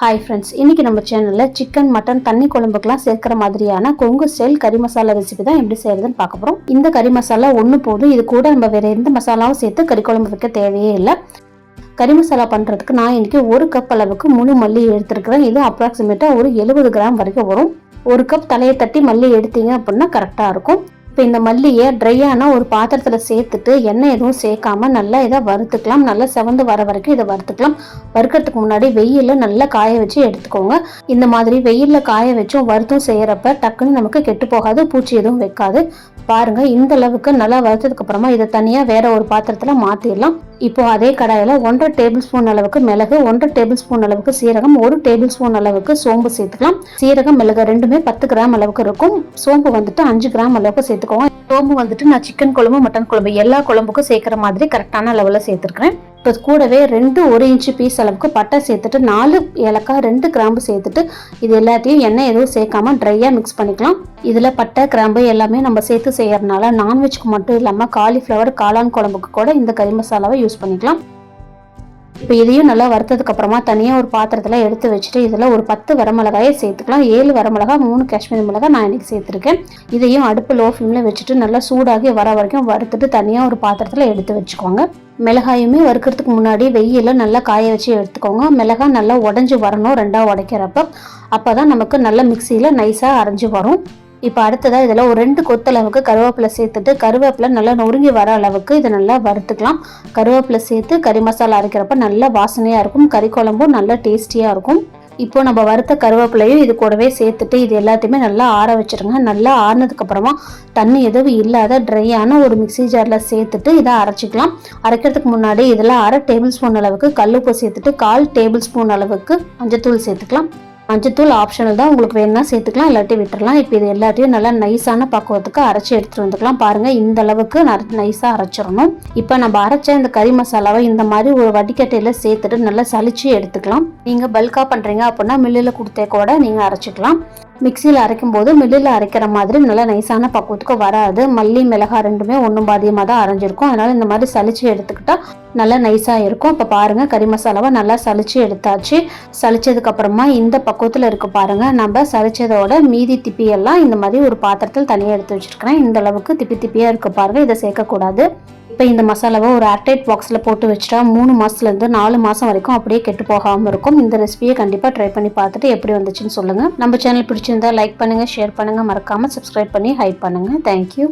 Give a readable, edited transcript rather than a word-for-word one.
Hi friends, இன்றைக்கி நம்ம சேனலில் சிக்கன் மட்டன் தண்ணி குழம்புக்கெலாம் சேர்க்குற மாதிரியான கொங்கு ஸ்டைல் கறி மசாலா ரெசிபி தான் எப்படி செய்கிறதுன்னு பார்க்க போகிறோம். இந்த கறி மசாலா ஒன்று போதும். இது கூட நம்ம வேறு எந்த மசாலாவும் சேர்த்து கறி குழம்பு வைக்க தேவையே இல்லை. கறி மசாலா பண்ணுறதுக்கு நான் இன்றைக்கி 1 கப் அளவுக்கு முழு மல்லி எடுத்துருக்கிறேன். இது அப்ராக்சிமேட்டாக ஒரு 70 கிராம் வரைக்கும் வரும். 1 கப் தலையை தட்டி மல்லி எடுத்தீங்க அப்படின்னா கரெக்டாக இருக்கும். இப்போ இந்த மல்லியை ட்ரையான ஒரு பாத்திரத்தில் சேர்த்துட்டு எண்ணெய் எதுவும் சேர்க்காம நல்லா இதை வறுத்துக்கலாம். நல்லா செவந்து வர வரைக்கும் இதை வறுத்துக்கலாம். வறுக்கிறதுக்கு முன்னாடி வெயிலில் நல்லா காய வச்சு எடுத்துக்கோங்க. இந்த மாதிரி வெயிலில் காய வச்சும் வறுத்தும் செய்கிறப்ப டக்குன்னு நமக்கு கெட்டு போகாது, பூச்சி எதுவும் வைக்காது. பாருங்க, இந்த அளவுக்கு நல்லா வறுத்ததுக்கு அப்புறமா இதை தனியாக வேற ஒரு பாத்திரத்தில் மாற்றிடலாம். இப்போ அதே கடாயில் 1.5 டேபிள் ஸ்பூன் அளவுக்கு மிளகு, 1.5 டேபிள் ஸ்பூன் அளவுக்கு சீரகம், 1 டேபிள் ஸ்பூன் அளவுக்கு சோம்பு சேர்த்துக்கலாம். சீரகம் மிளகு ரெண்டுமே 10 கிராம் அளவுக்கு இருக்கும். சோம்பு வந்துட்டு 5 கிராம் அளவுக்கு சேர்த்துக்கோங்க. சோம்பு வந்துட்டு நான் சிக்கன் குழம்பு மட்டன் குழம்பு எல்லா குழம்புக்கும் சேர்க்குற மாதிரி கரெக்டான லெவலில் சேர்த்துருக்கிறேன். இப்போ கூடவே 1 இன்ச்சு பீஸ் அளவுக்கு பட்டை சேர்த்துட்டு 4 ஏலக்காய் 2 கிராம்பு சேர்த்துட்டு இது எல்லாத்தையும் எண்ணெய் எதுவும் சேர்க்காம ட்ரையாக மிக்ஸ் பண்ணிக்கலாம். இதில் பட்டை கிராம்பு எல்லாமே நம்ம சேர்த்து செய்யறதுனால நான்வெஜ்க்கு மட்டும் இல்லாமல் காலிஃப்ளவர் காளான் குழம்புக்கு கூட இந்த கறி மசாலாவை யூஸ் பண்ணிக்கலாம். இப்போ இதையும் நல்லா வறுத்ததுக்கு அப்புறமா தனியாக ஒரு பாத்திரத்தில் எடுத்து வச்சுட்டு இதில் ஒரு 10 வரமிளகாயை சேர்த்துக்கலாம். 7 வரமிளகா, 3 காஷ்மீரி மிளகாய் நான் இன்றைக்கி சேர்த்துருக்கேன். இதையும் அடுப்பு லோ ஃப்ளேமில் வச்சுட்டு நல்லா சூடாகி வர வரைக்கும் வறுத்துட்டு தனியாக ஒரு பாத்திரத்தில் எடுத்து வச்சுக்கோங்க. மிளகாயுமே வறுக்கிறதுக்கு முன்னாடி வெயிலில் நல்லா காய வச்சு எடுத்துக்கோங்க. மிளகாய் நல்லா உடஞ்சி வரணும் 2ஆக உடைக்கிறப்ப. அப்போ தான் நமக்கு நல்லா மிக்சியில் நைஸாக அரைஞ்சி வரும். இப்போ அடுத்ததாக இதில் ஒரு 2 கொத்தளவுக்கு கருவேப்பிலை சேர்த்துட்டு கருவேப்பிலை நல்லா நொறுங்கி வர அளவுக்கு இதை நல்லா வறுத்துக்கலாம். கருவேப்பிலை சேர்த்து கறி மசாலா அரைக்கிறப்ப நல்லா வாசனையாக இருக்கும். கறி குழம்பும் நல்லா டேஸ்டியாக இருக்கும். இப்போ நம்ம வறுத்த கருவேப்பிலையும் இது கூடவே சேர்த்துட்டு இது எல்லாத்தையுமே நல்லா ஆற வச்சுருங்க. நல்லா ஆறினதுக்கப்புறமா தண்ணி எதுவும் இல்லாத ட்ரையான ஒரு மிக்சி ஜாரில் சேர்த்துட்டு இதை அரைச்சிக்கலாம். அரைக்கிறதுக்கு முன்னாடி இதில் 1/2 டேபிள் ஸ்பூன் அளவுக்கு கல்லுப்பு சேர்த்துட்டு 1/4 டேபிள் ஸ்பூன் அளவுக்கு மஞ்சத்தூள் சேர்த்துக்கலாம். மஞ்சத்தூள் ஆப்ஷனல் தான், உங்களுக்கு வேணும்னா சேர்த்துக்கலாம், இல்லாட்டி விட்டுறலாம். இப்போ இது எல்லாத்தையும் நல்லா நைஸான பக்குவத்துக்கு அரைச்சி எடுத்துகிட்டு வந்துக்கலாம். பாருங்கள், இந்த அளவுக்கு நைஸாக அரைச்சிடணும். இப்போ நம்ம அரைச்ச இந்த கறி மசாலாவை இந்த மாதிரி ஒரு வடிகட்டையில் சேர்த்துட்டு நல்லா சலிச்சு எடுத்துக்கலாம். நீங்கள் பல்காக பண்ணுறீங்க அப்படின்னா மில்லில் கொடுத்தே கூட நீங்கள் அரைச்சிக்கலாம். மிக்சியில் அரைக்கும் போது மில்லில் அரைக்கிற மாதிரி நல்லா நைஸான பக்குவத்துக்கு வராது. மல்லி மிளகாய் ரெண்டுமே ஒன்றும் பாதியமாக தான் அரைஞ்சிருக்கும். அதனால் இந்த மாதிரி சலிச்சு எடுத்துக்கிட்டால் நல்லா நைஸாக இருக்கும். இப்போ பாருங்கள், கறி மசாலாவை நல்லா சலிச்சு எடுத்தாச்சு. சலிச்சதுக்கப்புறமா இந்த பக்குவத்தில் இருக்க பாருங்கள், நம்ம சலிச்சதோட மீதி திப்பியெல்லாம் இந்த மாதிரி ஒரு பாத்திரத்தில் தனியாக எடுத்து வச்சுருக்கிறேன். இந்த அளவுக்கு திப்பியாக இருக்க பாருங்கள், இதை சேர்க்கக்கூடாது. இப்போ இந்த மசாலாவை ஒரு ஏர்டைட் பாக்ஸில் போட்டு வச்சுட்டா 3 மாதத்துலேருந்து 4 மாதம் வரைக்கும் அப்படியே கெட்டு போகாமல் இருக்கும். இந்த ரெசிபியை கண்டிப்பாக ட்ரை பண்ணி பார்த்துட்டு எப்படி வந்துச்சுன்னு சொல்லுங்கள். நம்ம சேனல் பிடிச்சிருந்தா லைக் பண்ணுங்கள், ஷேர் பண்ணுங்கள், மறக்காமல் சப்ஸ்கிரைப் பண்ணி ஹைப் பண்ணுங்கள். தேங்க்யூ.